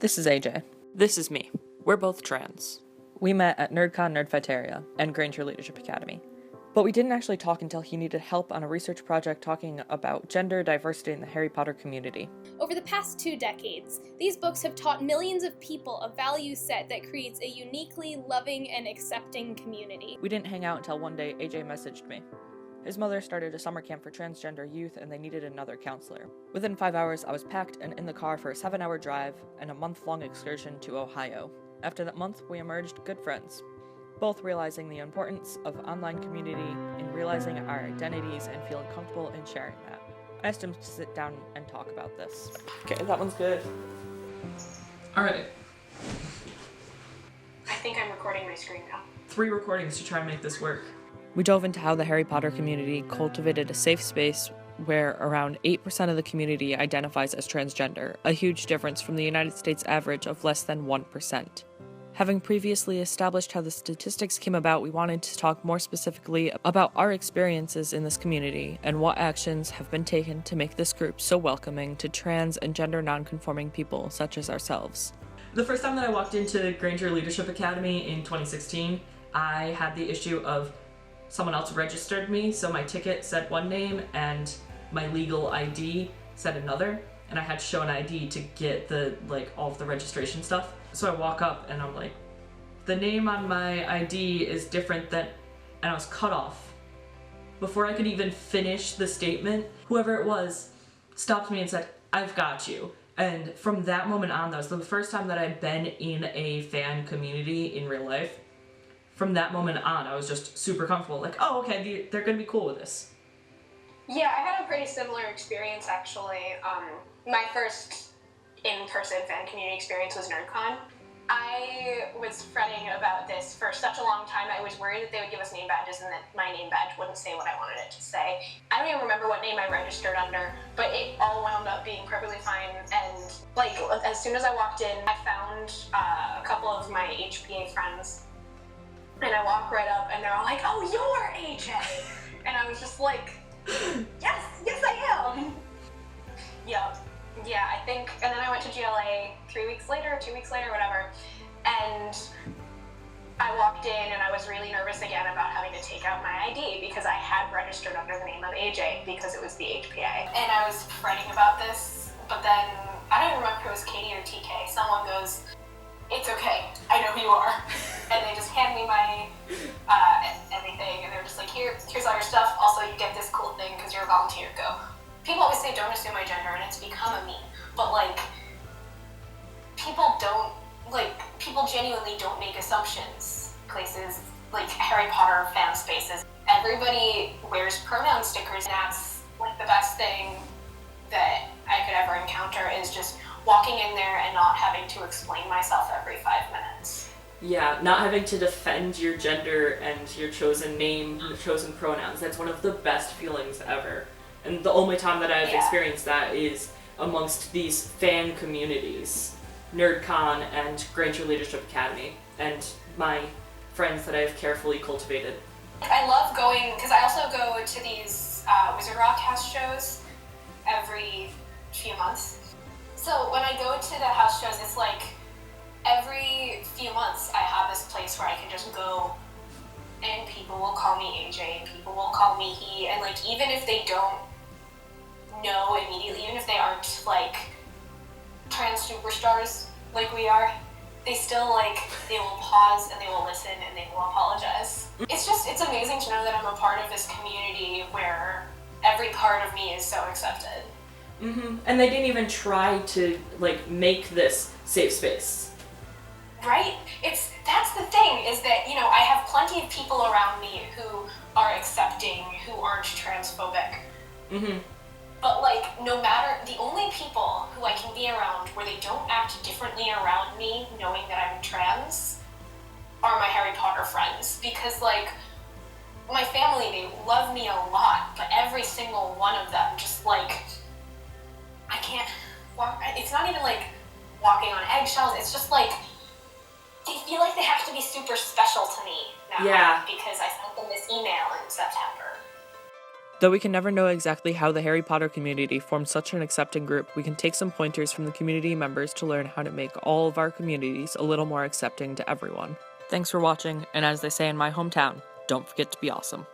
This is AJ. This is me. We're both trans. We met at NerdCon Nerdfighteria and Granger Leadership Academy. But we didn't actually talk until he needed help on a research project talking about gender diversity in the Harry Potter community. Over the past 2 decades, these books have taught millions of people a value set that creates a uniquely loving and accepting community. We didn't hang out until one day AJ messaged me. His mother started a summer camp for transgender youth and they needed another counselor. Within 5 hours, I was packed and in the car for a 7-hour drive and a month-long excursion to Ohio. After that month, we emerged good friends, both realizing the importance of online community in realizing our identities and feeling comfortable in sharing that. I asked him to sit down and talk about this. Okay, that one's good. Alright. I think I'm recording my screen now. 3 recordings to try and make this work. We dove into how the Harry Potter community cultivated a safe space where around 8% of the community identifies as transgender, a huge difference from the United States average of less than 1%. Having previously established how the statistics came about, we wanted to talk more specifically about our experiences in this community and what actions have been taken to make this group so welcoming to trans and gender non-conforming people such as ourselves. The first time that I walked into Granger Leadership Academy in 2016, I had the issue of someone else registered me, so my ticket said one name and my legal ID said another, and I had to show an ID to get all of the registration stuff. So I walk up and I'm like, the name on my ID is different than, and I was cut off. Before I could even finish the statement, whoever it was stopped me and said, "I've got you." And from that moment on, that was the first time that I'd been in a fan community in real life. From that moment on, I was just super comfortable. Like, oh, okay, they're gonna be cool with this. Yeah, I had a pretty similar experience actually. My first in-person fan community experience was NerdCon. I was fretting about this for such a long time. I was worried that they would give us name badges and that my name badge wouldn't say what I wanted it to say. I don't even remember what name I registered under, but it all wound up being perfectly fine. And as soon as I walked in, I found a couple of my HPA friends. And I walk right up and they're all like, "Oh, you're AJ." And I was just like, yes I am. Yeah, I think, and then I went to GLA 3 weeks later, 2 weeks later, whatever, and I walked in and I was really nervous again about having to take out my ID because I had registered under the name of AJ because it was the HPA. And I was fretting about this, but then, I don't remember if it was Katie or TK, someone goes, "It's okay, I know who you are." And they just hand me my everything, and they're just like, here's all your stuff, also you get this cool thing because you're a volunteer, go. People always say don't assume my gender, and it's become a meme, but people genuinely don't make assumptions. Places like Harry Potter fan spaces, everybody wears pronoun stickers, and that's the best thing that I could ever encounter is just walking in there and not having to explain myself every 5 minutes. Yeah, not having to defend your gender and your chosen name, your chosen pronouns. That's one of the best feelings ever. And the only time that I've experienced that is amongst these fan communities, NerdCon and Granger Leadership Academy, and my friends that I've carefully cultivated. I love going, because I also go to these Wizard Rock house shows every few months. So when I go to the house shows, it's like every few months I have this place where I can just go and people will call me AJ, people will call me he, and even if they don't know immediately, even if they aren't trans superstars like we are, they still they will pause and they will listen and they will apologize. It's amazing to know that I'm a part of this community where every part of me is so accepted. Mm-hmm. And they didn't even try to make this safe space. Right? That's the thing, is that, I have plenty of people around me who are accepting, who aren't transphobic. Mm-hmm. But no matter, the only people who I can be around where they don't act differently around me, knowing that I'm trans, are my Harry Potter friends. Because my family, they love me a lot, but every single one of them just I can't walk, it's not even walking on eggshells, it's just they feel like they have to be super special to me now. Yeah. Because I sent them this email in September. Though we can never know exactly how the Harry Potter community formed such an accepting group, we can take some pointers from the community members to learn how to make all of our communities a little more accepting to everyone. Thanks for watching, and as they say in my hometown, don't forget to be awesome.